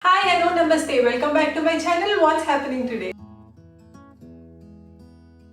Hi, hello, namaste. Welcome back to my channel. What's happening today?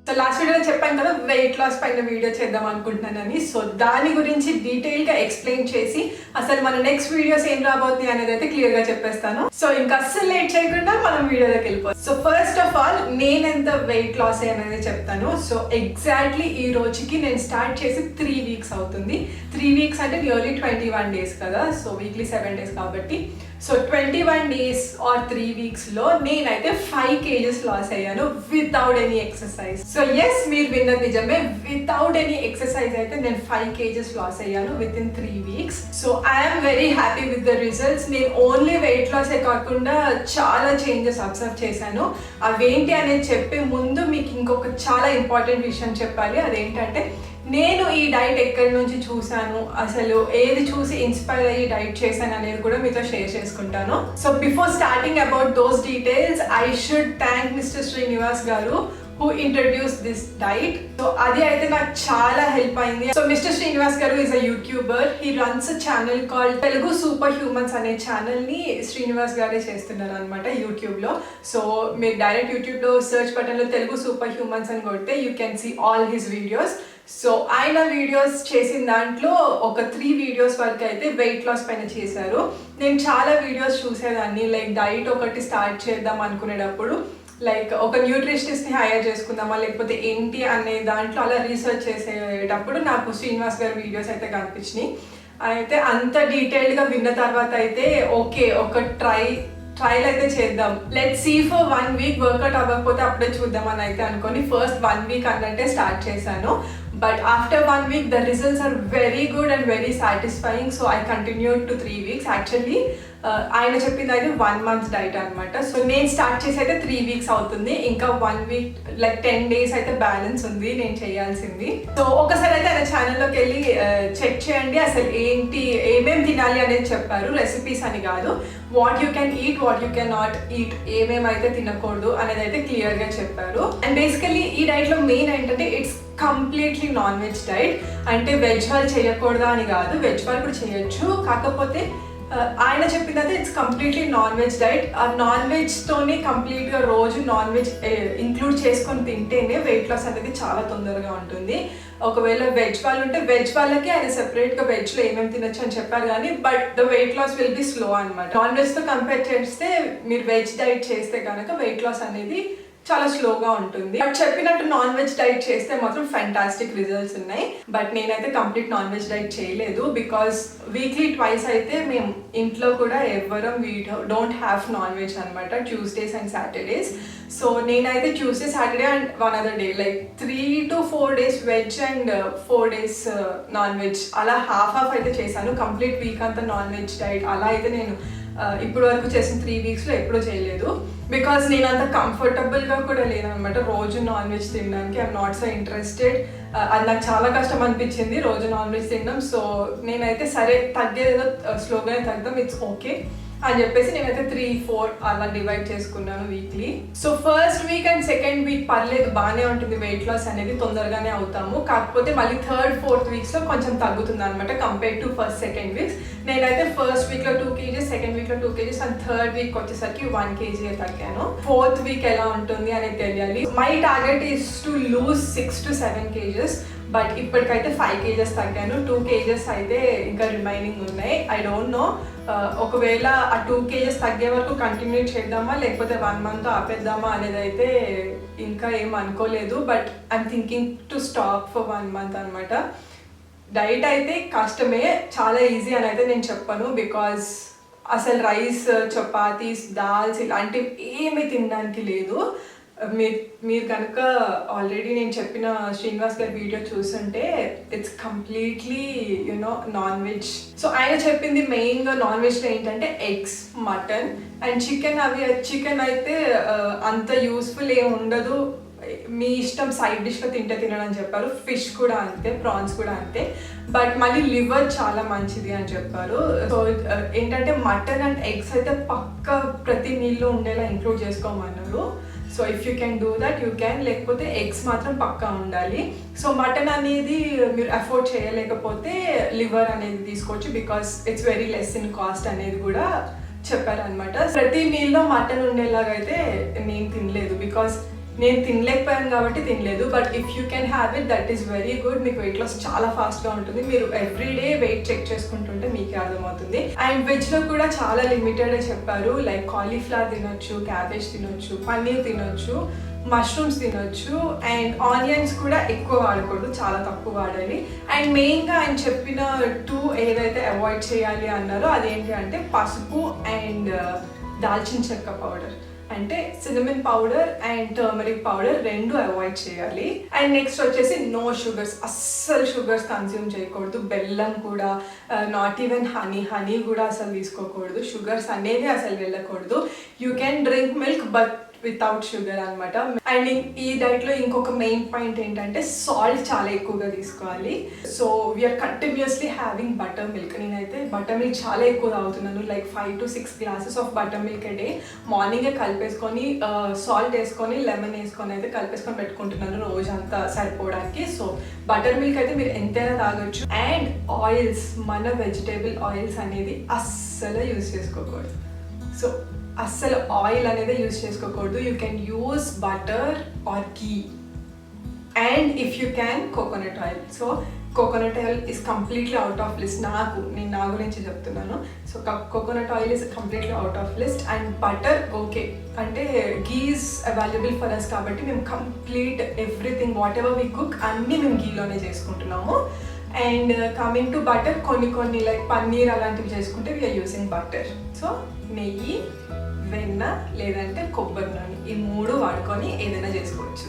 So last వీడియోలో చెప్పాను కదా weight loss పైన video చేద్దాం అనుకుంటున్నానని. So దాని గురించి డీటెయిల్గా ఎక్స్ప్లెయిన్ చేసి అసలు మన నెక్స్ట్ వీడియోస్ ఏం రాబోతున్నాయి అనేది అయితే క్లియర్గా చెప్పేస్తాను. సో ఇంకా అస్సలు లేట్ చేయకుండా మనం వీడియోలోకి వెళ్ళిపోతాం. సో ఫస్ట్ ఆఫ్ ఆల్ నేను ఎంత వెయిట్ లాస్ అనేది చెప్తాను. సో ఎగ్జాక్ట్లీ ఈ రోజుకి నేను స్టార్ట్ చేసి 3 weeks అవుతుంది. 3 weeks అంటే నియర్లీ 21 days కదా. సో వీక్లీ 7 days కాబట్టి సో 21 days ఆర్ 3 weeksలో నేనైతే 5 kgs లాస్ అయ్యాను without any exercise. So yes, మీరు విన్నది నిజమే, వితౌట్ ఎనీ ఎక్సర్సైజ్ అయితే నేను 5 kgs లాస్ అయ్యాను with in 3 weeks. So I'm very happy with the results. నేను ఓన్లీ వెయిట్ లాసే కాకుండా చాలా చేంజెస్ అబ్జర్వ్ చేశాను. అవేంటి అనేది చెప్పే ముందు మీకు ఇంకొక చాలా ఇంపార్టెంట్ విషయం చెప్పాలి. అదేంటంటే నేను ఈ డైట్ ఎక్కడి నుంచి చూసాను, అసలు ఏది చూసి ఇన్స్పైర్ అయ్యి డైట్ చేశాను అనేది కూడా మీతో షేర్ చేసుకుంటాను. So before starting about those details I should thank mister Srinivas గారు who introduced this diet. So అది అయితే నాకు చాలా హెల్ప్ అయింది. సో మిస్టర్ శ్రీనివాస్ గారు is a YouTuber. He runs a channel called Telugu super humans అనే ఛానల్ని శ్రీనివాస్ గారే చేస్తున్నారు అనమాట యూట్యూబ్లో. సో మీరు డైరెక్ట్ యూట్యూబ్లో సర్చ్ బటన్లో తెలుగు సూపర్ హ్యూమన్స్ అని కొడితే you can see all his videos. So ఆయన వీడియోస్ చేసిన దాంట్లో ఒక 3 videos వరకు అయితే వెయిట్ లాస్ పైన చేశారు. నేను చాలా వీడియోస్ చూసేదాన్ని, లైక్ డైట్ ఒకటి స్టార్ట్ చేద్దాం అనుకునేటప్పుడు లైక్ ఒక న్యూట్రిషనిస్ట్ని హైర్ చేసుకుందామా లేకపోతే ఏంటి అనే దాంట్లో అలా రీసెర్చ్ చేసేటప్పుడు నాకు శ్రీనివాస్ గారి వీడియోస్ అయితే కనిపించినాయి. అయితే అంత డీటెయిల్డ్గా విన్న తర్వాత అయితే ఓకే, ఒక ట్రైల్ అయితే చేద్దాం, let's see for 1 week, workout అవ్వకపోతే అప్పుడే చూద్దాం అని అయితే అనుకొని ఫస్ట్ 1 week అన్నట్టే స్టార్ట్ చేశాను. But after 1 week the results are very good and very satisfying. So I continued to 3 weeks. Actually ఆయన చెప్పింది అయితే 1 month డైట్ అనమాట. సో నేను స్టార్ట్ చేసి అయితే 3 weeks అవుతుంది. ఇంకా 1 week లైక్ 10 days అయితే బ్యాలెన్స్ ఉంది నేను చేయాల్సింది. సో ఒకసారి అయితే ఆయన ఛానల్లోకి వెళ్ళి చెక్ చేయండి. అసలు ఏంటి ఏమేమి తినాలి అనేది చెప్పారు, రెసిపీస్ అని కాదు. What you can eat, what you can not eat, ఏమేమైతే తినకూడదు అనేది అయితే క్లియర్గా చెప్పారు. అండ్ బేసికలీ ఈ డైట్లో మెయిన్ ఏంటంటే it's completely non veg diet. అంటే వెజ్ వాళ్ళు చేయకూడదా అని కాదు, వెజ్ వాళ్ళు కూడా చేయొచ్చు. కాకపోతే ఆయన చెప్పినది it's completely non veg diet. ఆ నాన్ వెజ్తోనే కంప్లీట్గా రోజు నాన్ వెజ్ ఇంక్లూడ్ చేసుకొని తింటేనే వెయిట్ లాస్ అనేది చాలా తొందరగా ఉంటుంది. ఒకవేళ వెజ్ వాళ్ళు ఉంటే వెజ్ వాళ్ళకి ఆయన సెపరేట్గా వెజ్లో ఏమేమి తినొచ్చు అని చెప్పారు కానీ but the weight loss will be slow అనమాట. నాన్ వెజ్తో కంపేర్ చేస్తే మీరు వెజ్ డైట్ చేస్తే కనుక వెయిట్ లాస్ అనేది చాలా స్లోగా ఉంటుంది. బట్ చెప్పినట్టు నాన్ వెజ్ డైట్ చేస్తే మాత్రం ఫ్యాంటాస్టిక్ రిజల్ట్స్ ఉన్నాయి. బట్ నేనైతే కంప్లీట్ నాన్ వెజ్ డైట్ చేయలేదు బికాస్ వీక్లీ ట్వైస్ అయితే మేము ఇంట్లో కూడా ఎవ్వరం we don't have non veg అనమాట, ట్యూస్డేస్ అండ్ సాటర్డేస్. సో నేనైతే Tuesday, Saturday and 1 other day like 3 to 4 days veg and 4 days non veg, అలా హాఫ్ అయితే చేశాను. కంప్లీట్ వీక్ అంతా నాన్ వెజ్ డైట్ అలా అయితే నేను ఇప్పుడు వరకు చేసిన 3 weeksలో ఎప్పుడూ చేయలేదు. బికాజ్ నేను అంత కంఫర్టబుల్గా కూడా లేదనమాట రోజు నాన్ వెజ్ తినడానికి. I'm not so interested. అది నాకు చాలా కష్టం అనిపించింది రోజు నాన్ వెజ్ తినడం. సో నేనైతే సరే తగ్గేదేదో స్లోగానే తగ్గుతాం, ఇట్స్ ఓకే అని చెప్పేసి నేనైతే 3-4 అలా డివైడ్ చేసుకున్నాను weekly. So first week and second week పర్లేదు, బాగానే ఉంటుంది వెయిట్ లాస్ అనేది, తొందరగానే అవుతాము. కాకపోతే మళ్ళీ 3rd, 4th weeksలో కొంచెం తగ్గుతుంది అనమాట compare to first, second weeks. నేనైతే ఫస్ట్ వీక్లో 2 kgs, సెకండ్ వీక్లో 2 kgs అండ్ 3rd week వచ్చేసరికి 1 kg తగ్గాను. 4th week ఎలా ఉంటుంది అనేది తెలియాలి. My target is to lose 6 to 7 kgs. But ఇప్పటికైతే 5 kgs తగ్గాను. 2 kgs అయితే ఇంకా రిమైనింగ్ ఉన్నాయి. ఐ డోంట్ నో ఒకవేళ ఆ 2 kgs తగ్గే వరకు కంటిన్యూ చేద్దామా లేకపోతే 1 month ఆపేద్దామా అనేది అయితే ఇంకా ఏం అనుకోలేదు. But I'm thinking to stop for 1 month అనమాట. డైట్ అయితే కష్టమే, చాలా ఈజీ అని అయితే నేను చెప్పను. బికాజ్ అసలు రైస్, చపాతీస్, దాల్స్ ఇలాంటివి ఏమీ తినడానికి లేదు. మీరు కనుక ఆల్రెడీ నేను చెప్పిన శ్రీనివాస్ గారి వీడియో చూస్తుంటే it's completely you know non veg. So ఆయన చెప్పింది మెయిన్గా నాన్ వెజ్లో ఏంటంటే eggs, mutton and chicken. Chicken అయితే అంత యూస్ఫుల్ ఏమి ఉండదు, మీ ఇష్టం సైడ్ డిష్గా తినని చెప్పారు. ఫిష్ కూడా అంతే, ప్రాన్స్ కూడా అంతే. బట్ మళ్ళీ లివర్ చాలా మంచిది అని చెప్పారు. సో ఏంటంటే మటన్ అండ్ ఎగ్స్ అయితే పక్క ప్రతి మీల్లో ఉండేలా ఇంక్లూడ్ చేసుకోమన్నారు. So if you can do that you can, లేకపోతే ఎగ్స్ మాత్రం పక్కా ఉండాలి. సో మటన్ అనేది మీరు అఫోర్డ్ చేయలేకపోతే లివర్ అనేది తీసుకోవచ్చు because it's very less in cost అనేది కూడా చెప్పారనమాట. ప్రతి మీల్లో మటన్ ఉండేలాగా అయితే నేను తినలేదు, బికాస్ నేను తినలేకపోయాను కాబట్టి తినలేదు. But if you can have it, that is very good. మీకు వెయిట్ లాస్ చాలా ఫాస్ట్గా ఉంటుంది. మీరు ఎవ్రీడే వెయిట్ చెక్ చేసుకుంటుంటే మీకే అర్థమవుతుంది. అండ్ వెజ్లో కూడా చాలా లిమిటెడ్ చెప్పారు. లైక్ కాలీఫ్లవర్ తినొచ్చు, క్యాబేజ్ తినొచ్చు, పన్నీర్ తినొచ్చు, మష్రూమ్స్ తినొచ్చు, అండ్ ఆనియన్స్ కూడా ఎక్కువ వాడకూడదు, చాలా తక్కువ వాడాలి. అండ్ మెయిన్గా ఆయన చెప్పిన 2 ఏదైతే అవాయిడ్ చేయాలి అన్నారో అదేంటి అంటే పసుపు అండ్ దాల్చిన చెక్క పౌడర్, అంటే cinnamon powder and turmeric powder 2 avoid చేయాలి. అండ్ నెక్స్ట్ వచ్చేసి నో షుగర్స్, అస్సలు షుగర్స్ కన్స్యూమ్ చేయకూడదు. బెల్లం కూడా, నాట్ ఈవెన్ హనీ కూడా అసలు తీసుకోకూడదు. షుగర్స్ అనేవి అసలు వెళ్ళకూడదు. You can drink milk but without sugar అనమాట. అండ్ ఈ డైట్లో ఇంకొక మెయిన్ పాయింట్ ఏంటంటే సాల్ట్ చాలా ఎక్కువగా తీసుకోవాలి. So we are continuously having buttermilk. నేనైతే బటర్ మిల్క్ చాలా ఎక్కువ తాగుతున్నాను, like 5 to 6 glasses of buttermilk day. మార్నింగే కలిపేసుకొని సాల్ట్ వేసుకొని లెమన్ వేసుకొని అయితే కలిపేసుకొని పెట్టుకుంటున్నాను రోజంతా సరిపోవడానికి. సో బటర్ మిల్క్ అయితే మీరు ఎంతైనా తాగొచ్చు. అండ్ ఆయిల్స్, మన వెజిటేబుల్ ఆయిల్స్ అనేది అస్సలు యూజ్ చేసుకోకూడదు. సో అస్సలు ఆయిల్ అనేది యూజ్ చేసుకోకూడదు. You can use butter are ghee and if you can coconut oil. So coconut oil is completely out of list. నేను నా గురించి చెప్తున్నాను. So coconut oil is completely out of list. And butter okay, అంటే ఘీ is available for us కాబట్టి మేము complete everything what ever we cook అన్నీ మేము ఘీలోనే చేసుకుంటున్నాము. అండ్ కమింగ్ టు బటర్, కొన్ని లైక్ పన్నీర్ అలాంటివి చేసుకుంటే వీఆర్ యూజింగ్ బటర్. సో నెయ్యి, వెన్న లేదంటే కొబ్బరి నూనె, ఈ 3 వాడుకొని ఏదైనా చేసుకోవచ్చు.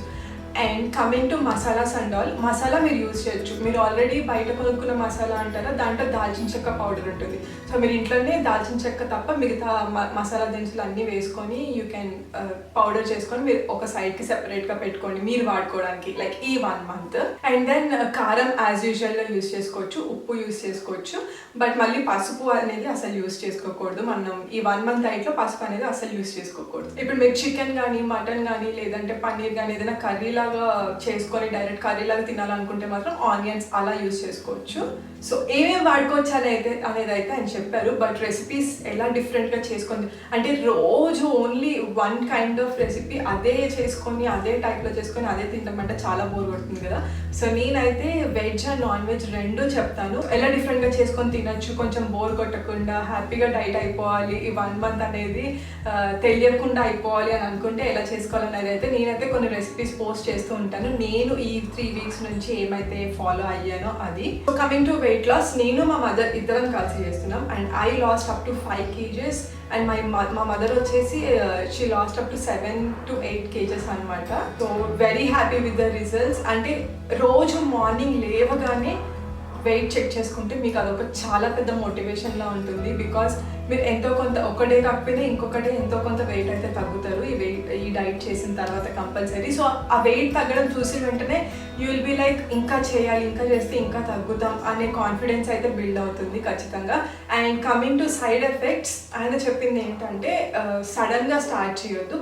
And coming to masalas and all, masala మీరు యూజ్ చేయొచ్చు. మీరు ఆల్రెడీ బయట కొనుక్కున్న మసాలా అంటారా, దాంట్లో దాల్చిన చెక్క పౌడర్ ఉంటుంది. సో మీరు ఇంట్లోనే దాల్చిన చెక్క తప్ప మిగతా మసాలా దినుసులు అన్నీ వేసుకొని యూ కెన్ పౌడర్ చేసుకొని మీరు ఒక సైడ్కి సెపరేట్గా పెట్టుకోండి మీరు వాడుకోవడానికి, లైక్ ఈ 1 month. అండ్ దెన్ కారం యాజ్ యూజువల్గా యూజ్ చేసుకోవచ్చు, ఉప్పు యూజ్ చేసుకోవచ్చు. బట్ మళ్ళీ పసుపు అనేది అసలు యూజ్ చేసుకోకూడదు. మనం ఈ 1 month డైట్లో పసుపు అనేది అసలు యూజ్ చేసుకోకూడదు. ఇప్పుడు మీరు చికెన్ కానీ, మటన్ కానీ, లేదంటే పన్నీర్ కానీ ఏదైనా కర్రీలా చేసుకొని డైరెక్ట్ కర్రీలాగా తినాలనుకుంటే మాత్రం ఆనియన్స్ అలా యూజ్ చేసుకోవచ్చు. సో ఏమేమి వాడుకోవచ్చు అనేది అయితే ఆయన చెప్పారు. బట్ రెసిపీస్ ఎలా డిఫరెంట్గా చేసుకొని, అంటే రోజు ఓన్లీ 1 kind ఆఫ్ రెసిపీ అదే చేసుకొని అదే టైప్లో చేసుకొని అదే తింటామంటే చాలా బోర్ కొడుతుంది కదా. సో నేనైతే వెజ్ అండ్ నాన్ వెజ్ 2 చెప్తాను. ఎలా డిఫరెంట్గా చేసుకొని తినచ్చు, కొంచెం బోర్ కొట్టకుండా హ్యాపీగా డైట్ అయిపోవాలి, ఈ 1 month అనేది తెలియకుండా అయిపోవాలి అని అనుకుంటే ఎలా చేసుకోవాలనేది అయితే నేనైతే కొన్ని రెసిపీస్ పోస్ట్ చేస్తూ ఉంటాను. నేను ఈ 3 weeks నుంచి ఏమైతే ఫాలో అయ్యానో అది. So coming to weight loss, నేను మా మదర్ ఇద్దరం కలిసి చేస్తున్నాం. And I lost up to 5 kgs and మా మదర్ వచ్చేసి she lost up to 7 to 8 kgs అనమాట. So very happy with the results. అంటే రోజు మార్నింగ్ లేవగానే వెయిట్ చెక్ చేసుకుంటే మీకు అదొక చాలా పెద్ద మోటివేషన్లా ఉంటుంది. బికాస్ మీరు ఎంతో కొంత ఒకటే కాకపోయినా ఇంకొకటే ఎంతో కొంత వెయిట్ అయితే తగ్గుతారు ఈ డైట్ చేసిన తర్వాత కంపల్సరీ. సో ఆ వెయిట్ తగ్గడం చూసిన వెంటనే యూ విల్ బి లైక్ ఇంకా చేయాలి, ఇంకా చేస్తే ఇంకా తగ్గుతాం అనే కాన్ఫిడెన్స్ అయితే బిల్డ్ అవుతుంది ఖచ్చితంగా. And coming to side effects, ఆయన చెప్పింది ఏంటంటే సడన్గా స్టార్ట్ చేయొద్దు,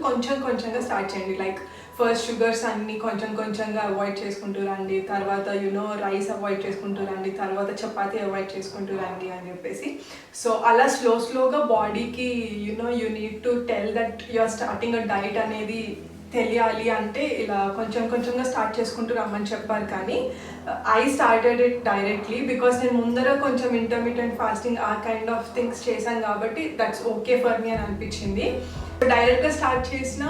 కొంచెంగా స్టార్ట్ చేయండి. లైక్ ఫస్ట్ షుగర్స్ అన్నీ కొంచెంగా అవాయిడ్ చేసుకుంటూ రండి, తర్వాత రైస్ అవాయిడ్ చేసుకుంటూ రండి, తర్వాత చపాతీ అవాయిడ్ చేసుకుంటూ రండి అని చెప్పేసి. సో అలా స్లోగా బాడీకి you need to tell that you are starting a diet అనేది తెలియాలి. అంటే ఇలా కొంచెంగా స్టార్ట్ చేసుకుంటూ రమ్మని చెప్పారు. కానీ I started it directly because నేను ముందర కొంచెం ఇంటర్మీడియట్ ఫాస్టింగ్ ఆ కైండ్ ఆఫ్ థింగ్స్ చేశాను కాబట్టి దట్స్ ఓకే ఫర్ మీ అని అనిపించింది. డైరెక్ట్గా స్టార్ట్ చేసిన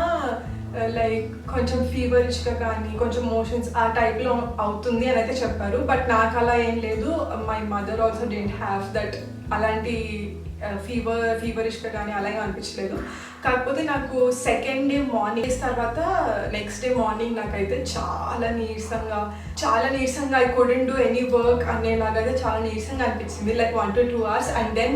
లైక్ కొంచెం ఫీవరిష్గా కానీ కొంచెం మోషన్స్ ఆ టైప్లో అవుతుంది అని అయితే చెప్పారు. బట్ నాకు అలా ఏం లేదు. My mother also don't have that అలాంటి ఫీవరిష్గా కానీ అలాగే అనిపించలేదు. కాకపోతే నాకు సెకండ్ డే మార్నింగ్ తర్వాత నెక్స్ట్ డే మార్నింగ్ నాకైతే చాలా నీరసంగా I couldn't do any work అనేలాగా అయితే చాలా నీరసంగా అనిపించింది, like 1 to 2 hours. And then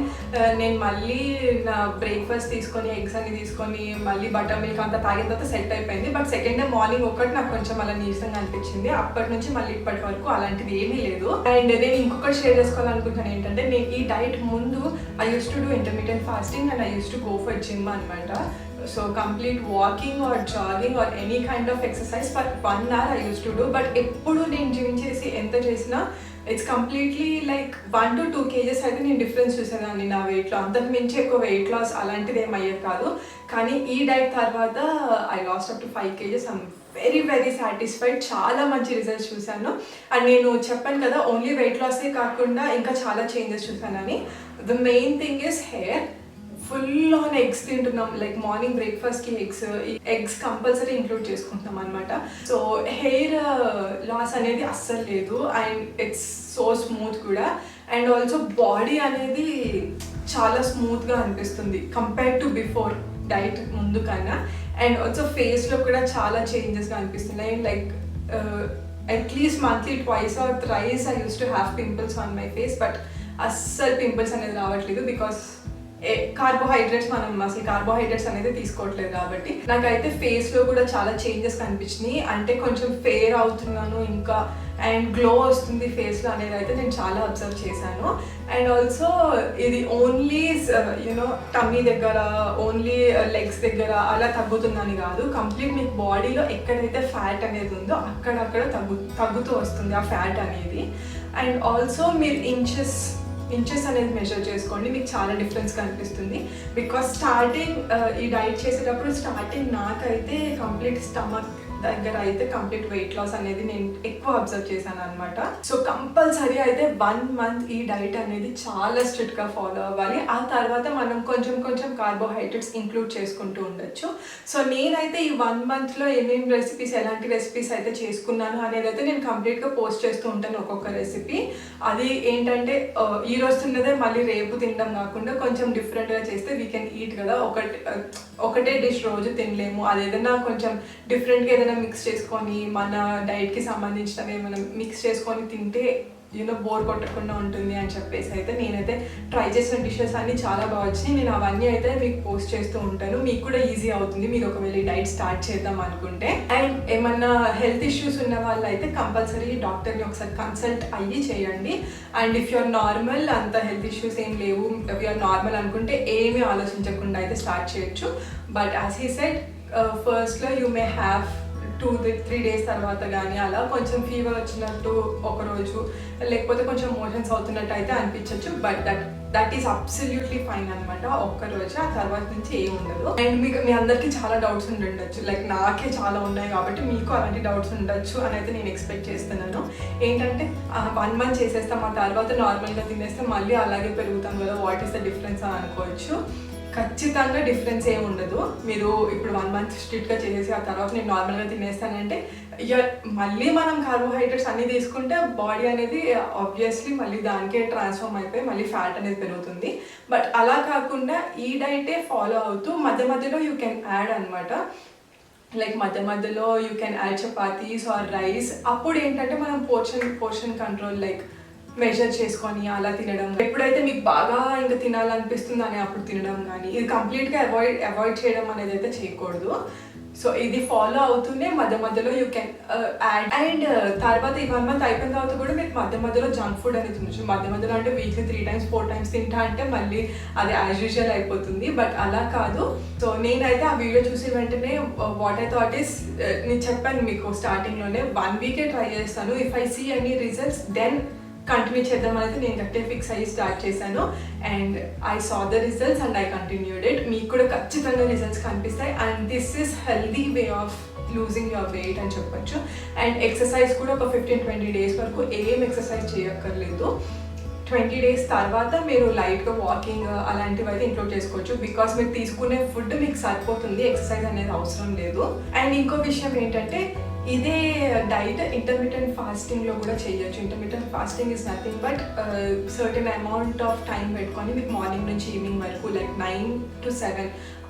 నేను మళ్ళీ నా బ్రేక్ఫాస్ట్ తీసుకొని ఎగ్స్ అన్ని తీసుకొని మళ్ళీ బటర్ మిల్క్ అంతా తాగిన తర్వాత సెట్ అయిపోయింది. బట్ సెకండ్ డే మార్నింగ్ ఒకటి నాకు కొంచెం అలా నీరసంగా అనిపించింది. అప్పటి నుంచి మళ్ళీ ఇప్పటి వరకు అలాంటిది ఏమీ లేదు. అండ్ నేను ఇంకొకటి షేర్ చేసుకోవాలనుకుంటున్నాను ఏంటంటే, నేను ఈ డైట్ ముందు I use to do intermediate fasting and I use to go for gym అనమాట. So complete walking or jogging or any kind of exercise for 1 hour I use to do. But ఎప్పుడు నేను gym చేసి ఎంత చేసినా it's completely like 1 to 2 kgs అయితే నేను difference చూసేదాన్ని నా వెయిట్లో. అంతకు మించి ఎక్కువ వెయిట్ లాస్ అలాంటిది ఏం అయ్యేది కాదు. కానీ ఈ డైట్ తర్వాత I lost up to 5 kgs. I'm very very satisfied. చాలా మంచి రిజల్ట్స్ చూశాను. అండ్ నేను చెప్పాను కదా ఓన్లీ వెయిట్ లాసే కాకుండా ఇంకా చాలా చేంజెస్ చూశానని. The main thing is hair. Full on eggs తింటున్నాం. లైక్ మార్నింగ్ బ్రేక్ఫాస్ట్కి ఎగ్స్ కంపల్సరీ ఇంక్లూడ్ చేసుకుంటున్నాం అనమాట. సో హెయిర్ లాస్ అనేది అస్సలు లేదు. అండ్ ఇట్స్ సో స్మూత్ కూడా. అండ్ ఆల్సో బాడీ అనేది చాలా స్మూత్గా అనిపిస్తుంది కంపేర్ టు బిఫోర్ డైట్ ముందు కన్నా. అండ్ ఆల్సో ఫేస్లో కూడా చాలా చేంజెస్గా అనిపిస్తున్నాయి. Like at least monthly 2 or 3 I use to have pimples on my face. But అస్సలు పింపుల్స్ అనేది రావట్లేదు. బికాస్ కార్బోహైడ్రేట్స్ మనం అసలు కార్బోహైడ్రేట్స్ అనేది తీసుకోవట్లేదు కాబట్టి. నాకైతే ఫేస్లో కూడా చాలా చేంజెస్ కనిపించినాయి. అంటే కొంచెం ఫేర్ అవుతున్నాను ఇంకా. అండ్ గ్లో వస్తుంది ఫేస్లో అనేది అయితే నేను చాలా అబ్జర్వ్ చేశాను. అండ్ ఆల్సో ఇది ఓన్లీ యూనో టమ్మీ దగ్గర, ఓన్లీ లెగ్స్ దగ్గర అలా తగ్గుతుందని కాదు. కంప్లీట్ మీకు బాడీలో ఎక్కడైతే ఫ్యాట్ అనేది ఉందో అక్కడక్కడ తగ్గుతూ వస్తుంది ఆ ఫ్యాట్ అనేది. అండ్ ఆల్సో మీరు ఇంచెస్ అనేది మెజర్ చేసుకోండి. మీకు చాలా డిఫరెన్స్ కనిపిస్తుంది. బికాస్ స్టార్టింగ్ ఈ డైట్ చేసేటప్పుడు నాకైతే కంప్లీట్ స్టమక్ దగ్గర అయితే కంప్లీట్ వెయిట్ లాస్ అనేది నేను ఎక్కువ అబ్జర్వ్ చేశాను అనమాట. సో కంపల్సరీ అయితే 1 month ఈ డైట్ అనేది చాలా స్ట్రిక్ట్గా ఫాలో అవ్వాలి. ఆ తర్వాత మనం కొంచెం కొంచెం కార్బోహైడ్రేట్స్ ఇంక్లూడ్ చేసుకుంటూ ఉండొచ్చు. సో నేనైతే ఈ 1 monthలో ఏమేమి రెసిపీస్, ఎలాంటి రెసిపీస్ అయితే చేసుకున్నాను అనేది అయితే నేను కంప్లీట్గా పోస్ట్ చేస్తూ ఉంటాను ఒక్కొక్క రెసిపీ. అది ఏంటంటే ఈ రోజు తిన్నదే మళ్ళీ రేపు తినడం కాకుండా కొంచెం డిఫరెంట్గా చేస్తే వీ కెన్ ఈట్ కదా. ఒకటే డిష్ రోజు తినలేము. అది ఏదైనా కొంచెం డిఫరెంట్గా ఏదైనా మిక్స్ చేసుకొని మన డైట్కి సంబంధించినవి మనం మిక్స్ చేసుకొని తింటే బోర్ కొట్టకుండా ఉంటుంది అని చెప్పేసి అయితే నేనైతే ట్రై చేసిన డిషెస్ అన్నీ చాలా బాగా వచ్చినాయి. నేను అవన్నీ అయితే మీకు పోస్ట్ చేస్తూ ఉంటాను. మీకు కూడా ఈజీ అవుతుంది మీరు ఒకవేళ ఈ డైట్ స్టార్ట్ చేద్దాం అనుకుంటే. అండ్ ఏమన్నా హెల్త్ ఇష్యూస్ ఉన్న వాళ్ళు అయితే కంపల్సరీ డాక్టర్ని ఒకసారి కన్సల్ట్ అయ్యి చేయండి. అండ్ ఇఫ్ యూఆర్ నార్మల్, అంత హెల్త్ ఇష్యూస్ ఏం లేవు, యూఆర్ నార్మల్ అనుకుంటే ఏమీ ఆలోచించకుండా అయితే స్టార్ట్ చేయొచ్చు. బట్ యాజ్ హీ సెడ్ ఫస్ట్లో యూ మే హ్యావ్ 2-3 days తర్వాత కానీ అలా కొంచెం ఫీవర్ వచ్చినట్టు ఒకరోజు, లేకపోతే కొంచెం మోషన్స్ అవుతున్నట్టు అయితే అనిపించవచ్చు. But that is absolutely fine అనమాట. ఒక్కరోజు, ఆ తర్వాత నుంచి ఏమి ఉండదు. అండ్ మీ అందరికీ చాలా డౌట్స్ ఉండొచ్చు. లైక్ నాకే చాలా ఉన్నాయి కాబట్టి మీకు అలాంటి డౌట్స్ ఉండొచ్చు అని అయితే నేను ఎక్స్పెక్ట్ చేస్తున్నాను. ఏంటంటే 1 month చేసేస్తాం, ఆ తర్వాత నార్మల్గా తినేస్తే మళ్ళీ అలాగే పెరుగుతాం కదా, వాట్ ఈస్ ద డిఫరెన్స్ అని అనుకోవచ్చు. ఖచ్చితంగా డిఫరెన్స్ ఏమి ఉండదు. మీరు ఇప్పుడు 1 month స్ట్రిక్ట్గా చేసేసి ఆ తర్వాత నేను నార్మల్గా తినేస్తానంటే మళ్ళీ మనం కార్బోహైడ్రేట్స్ అన్నీ తీసుకుంటే బాడీ అనేది ఆబ్వియస్లీ మళ్ళీ దానికే ట్రాన్స్ఫార్మ్ అయిపోయి మళ్ళీ ఫ్యాట్ అనేది పెరుగుతుంది. బట్ అలా కాకుండా ఈ డైటే ఫాలో అవుతూ మధ్యలో యూ కెన్ యాడ్ అనమాట. లైక్ మధ్యలో you can add chapatis or rice. అప్పుడు ఏంటంటే మనం పోర్షన్ కంట్రోల్ లైక్ మెజర్ చేసుకొని అలా తినడం. ఎప్పుడైతే మీకు బాగా ఇంకా తినాలనిపిస్తుంది అని అప్పుడు తినడం కానీ, ఇది కంప్లీట్గా అవాయిడ్ చేయడం అనేది అయితే చేయకూడదు. సో ఇది ఫాలో అవుతూనే మధ్యలో యూ కెన్ యాడ్. అండ్ తర్వాత ఈ 1 month అయిపోయిన తర్వాత కూడా మీకు మధ్యలో జంక్ ఫుడ్ అనేది తినచ్చు. మధ్యలో అంటే వీక్లీ 3 times 4 times తింటా అంటే మళ్ళీ అది యాజ్ యూజువల్ అయిపోతుంది. బట్ అలా కాదు. సో నేనైతే ఆ వీడియో చూసి వెంటనే వాట్ ఐ థాట్ ఈస్, నేను చెప్పాను మీకు స్టార్టింగ్లోనే 1 week ట్రై చేస్తాను. If I see any results then continue చేద్దాం అనేది నేను గట్టిగా ఫిక్స్ అయ్యి స్టార్ట్ చేశాను. And I saw the results and I continued it. మీకు కూడా ఖచ్చితంగా రిజల్ట్స్ కనిపిస్తాయి. And this is healthy way of losing your weight అని చెప్పొచ్చు. అండ్ ఎక్సర్సైజ్ కూడా ఒక 15-20 days వరకు ఏం ఎక్సర్సైజ్ చేయక్కర్లేదు. 20 days తర్వాత మీరు లైట్గా వాకింగ్ అలాంటివి అయితే ఇంక్లూడ్ చేసుకోవచ్చు. బికాస్ మీరు తీసుకునే ఫుడ్ మీకు సరిపోతుంది, ఎక్సర్సైజ్ అనేది అవసరం లేదు. అండ్ ఇంకో విషయం ఏంటంటే ఇదే డైట్ ఇంటర్మీడియట్ ఫాస్టింగ్లో కూడా చేయొచ్చు. Intermediate fasting is nothing but certain amount of time పెట్టుకొని మీకు మార్నింగ్ నుంచి ఈవినింగ్ వరకు లైక్ 9 to 7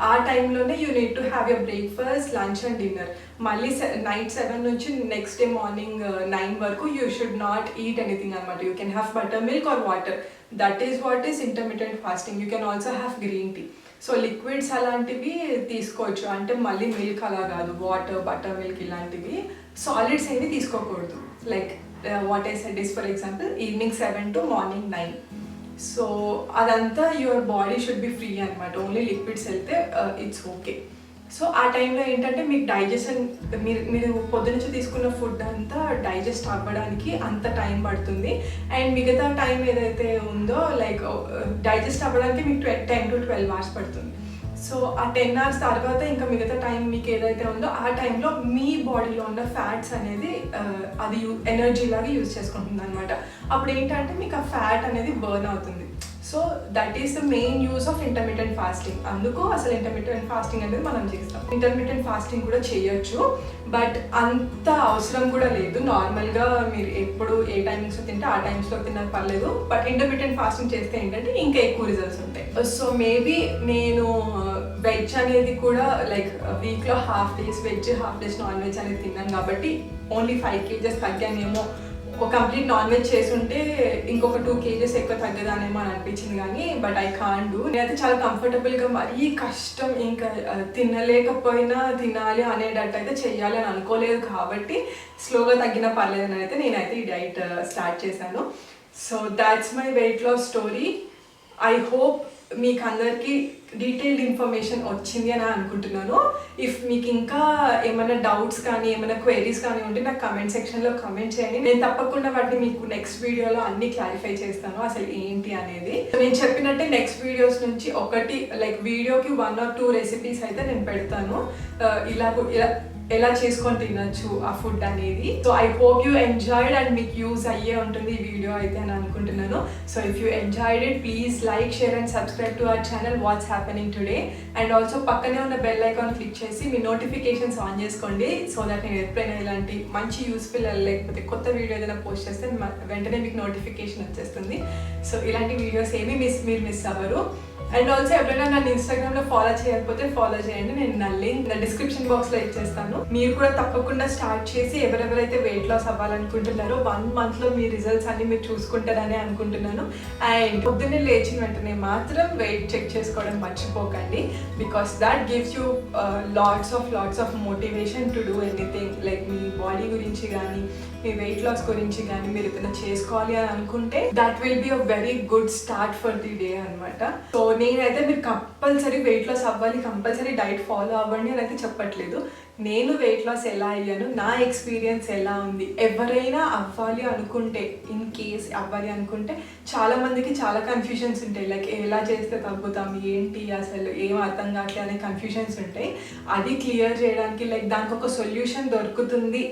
ఆ టైంలోనే you need to have your breakfast, lunch and dinner. మళ్ళీ నైట్ 7 నుంచి నెక్స్ట్ డే మార్నింగ్ 9 వరకు you should not eat anything అనమాట. You can have buttermilk or water. That is what is intermediate fasting. You can also have green tea. So liquids అలాంటివి తీసుకోవచ్చు. అంటే మళ్ళీ milk అలా కాదు, water, buttermilk ఇలాంటివి. Solids ఏవి తీసుకోకూడదు. Like what I said is for example evening 7 to morning 9. So అదంతా your body should be free అనమాట. ఓన్లీ లిక్విడ్స్ వెళ్తే ఇట్స్ ఓకే. సో ఆ టైంలో ఏంటంటే మీకు డైజెషన్ మీరు పొద్దునుంచి తీసుకున్న ఫుడ్ అంతా డైజెస్ట్ అవ్వడానికి అంత టైం పడుతుంది. అండ్ మిగతా టైం ఏదైతే ఉందో లైక్ డైజెస్ట్ అవ్వడానికి మీకు 10 to 12 hours పడుతుంది. సో ఆ 10 hours తర్వాత ఇంకా మిగతా టైం మీకు ఏదైతే ఉందో ఆ టైంలో మీ బాడీలో ఉన్న ఫ్యాట్స్ అనేది అది ఎనర్జీ లాగా యూజ్ చేసుకుంటుంది అనమాట. అప్పుడు ఏంటంటే మీకు ఆ ఫ్యాట్ అనేది బర్న్ అవుతుంది. So that is the main use of intermediate fasting. అందుకు అసలు ఇంటర్మీడియట్ ఫాస్టింగ్ అనేది మనం చేస్తాం. ఇంటర్మీడియట్ ఫాస్టింగ్ కూడా చేయొచ్చు, బట్ అంత అవసరం కూడా లేదు. నార్మల్గా మీరు ఎప్పుడు ఏ టైమింగ్స్లో తింటే ఆ టైమ్స్లో తిన్నా పర్లేదు, బట్ ఇంటర్మీడియట్ ఫాస్టింగ్ చేస్తే ఏంటంటే ఇంకా ఎక్కువ రిజల్ట్స్ ఉంటాయి. సో మేబీ నేను వెజ్ అనేది కూడా లైక్ వీక్లో half days veg, half days non veg అనేది తిన్నాను కాబట్టి ఓన్లీ 5 kgs తగ్గానేమో. ఒక కంప్లీట్ నాన్ వెజ్ చేసుంటే ఇంకొక 2 kgs ఎక్కువ తగ్గదానేమో అని అనిపించింది, కానీ బట్ ఐ కాంట్ డూ. నేనైతే చాలా కంఫర్టబుల్గా మరీ కష్టం ఇంకా తినలేకపోయినా తినాలి అనేటట్టు అయితే చెయ్యాలి అని అనుకోలేదు కాబట్టి స్లోగా తగ్గినా పర్లేదని అయితే నేనైతే ఈ డైట్ స్టార్ట్ చేశాను. So that's my weight loss story. I hope మీకు అందరికీ డీటెయిల్డ్ ఇన్ఫర్మేషన్ వచ్చింది అని అనుకుంటున్నాను. ఇఫ్ మీకు ఇంకా ఏమైనా డౌట్స్ కానీ ఏమైనా క్వైరీస్ కానీ ఉంటే నాకు కమెంట్ సెక్షన్లో కమెంట్ చేయండి. నేను తప్పకుండా వాటిని మీకు నెక్స్ట్ వీడియోలో అన్ని క్లారిఫై చేస్తాను అసలు ఏంటి అనేది. నేను చెప్పినట్టే నెక్స్ట్ వీడియోస్ నుంచి ఒకటి లైక్ వీడియోకి 1 or 2 రెసిపీస్ అయితే నేను పెడతాను, ఇలా ఎలా చేసుకొని తినచ్చు ఆ ఫుడ్ అనేది. So I hope you enjoyed and మీకు యూజ్ అయ్యే ఉంటుంది ఈ వీడియో అయితే అని అనుకుంటున్నాను. So if you enjoyed it please like, share and subscribe to our channel what's happening today. And also పక్కనే ఉన్న బెల్ ఐకాన్ క్లిక్ చేసి మీ నోటిఫికేషన్స్ ఆన్ చేసుకోండి. సో దట్ నేను ఎప్పుడైనా ఇలాంటి మంచి యూస్ఫుల్ లేకపోతే కొత్త వీడియో ఏదైనా పోస్ట్ చేస్తే వెంటనే మీకు నోటిఫికేషన్ వచ్చేస్తుంది. సో ఇలాంటి వీడియోస్ ఏమీ మీరు మిస్ అవ్వరు. అండ్ ఆల్సో ఎవరైనా నన్ను ఇన్స్టాగ్రామ్లో ఫాలో చేయకపోతే ఫాలో చేయండి. నేను నా లింక్ డిస్క్రిప్షన్ బాక్స్లో ఇచ్చేస్తాను. మీరు కూడా తప్పకుండా స్టార్ట్ చేసి ఎవరెవరైతే వెయిట్ లాస్ అవ్వాలనుకుంటున్నారో 1 monthలో మీ రిజల్ట్స్ అన్ని మీరు చూసుకుంటారని అనుకుంటున్నాను. అండ్ పొద్దున్నే లేచిన వెంటనే మాత్రం వెయిట్ చెక్ చేసుకోవడం మర్చిపోకండి, because that gives you lots of motivation to do anything. Like me body గురించి కానీ మీ వెయిట్ లాస్ గురించి కానీ మీరు ఏదైనా చేసుకోవాలి అని అనుకుంటే that will be a very good start for the day అనమాట. సో నేనైతే మీరు కంపల్సరీ వెయిట్ లాస్ అవ్వాలి, కంపల్సరీ డైట్ ఫాలో అవ్వండి అని అయితే చెప్పట్లేదు. నేను వెయిట్ లాస్ ఎలా అయ్యాను, నా ఎక్స్పీరియన్స్ ఎలా ఉంది, ఎవరైనా అవ్వాలి అనుకుంటే ఇన్ కేస్ అవ్వాలి అనుకుంటే చాలా మందికి చాలా కన్ఫ్యూజన్స్ ఉంటాయి. లైక్ ఎలా చేస్తే తగ్గుతాం, ఏంటి అసలు ఏం అర్థం కావట్లేదు అనే కన్ఫ్యూజన్స్ ఉంటాయి. అది క్లియర్ చేయడానికి లైక్ దానికి ఒక సొల్యూషన్ దొరుకుతుంది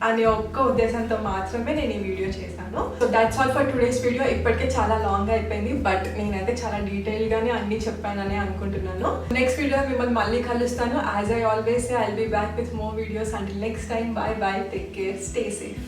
అనే ఒక్క ఉద్దేశంతో మాత్రమే నేను ఈ వీడియో చేశాను. So that's all for today's video. ఇప్పటికే చాలా లాంగ్ అయిపోయింది, బట్ నేనైతే చాలా డీటెయిల్గానే అన్ని చెప్పానని అనుకుంటున్నాను. నెక్స్ట్ వీడియో మిమ్మల్ని మళ్ళీ కలుస్తాను. As I always say I will be back with more videos. Until next time, by by, take care, stay safe.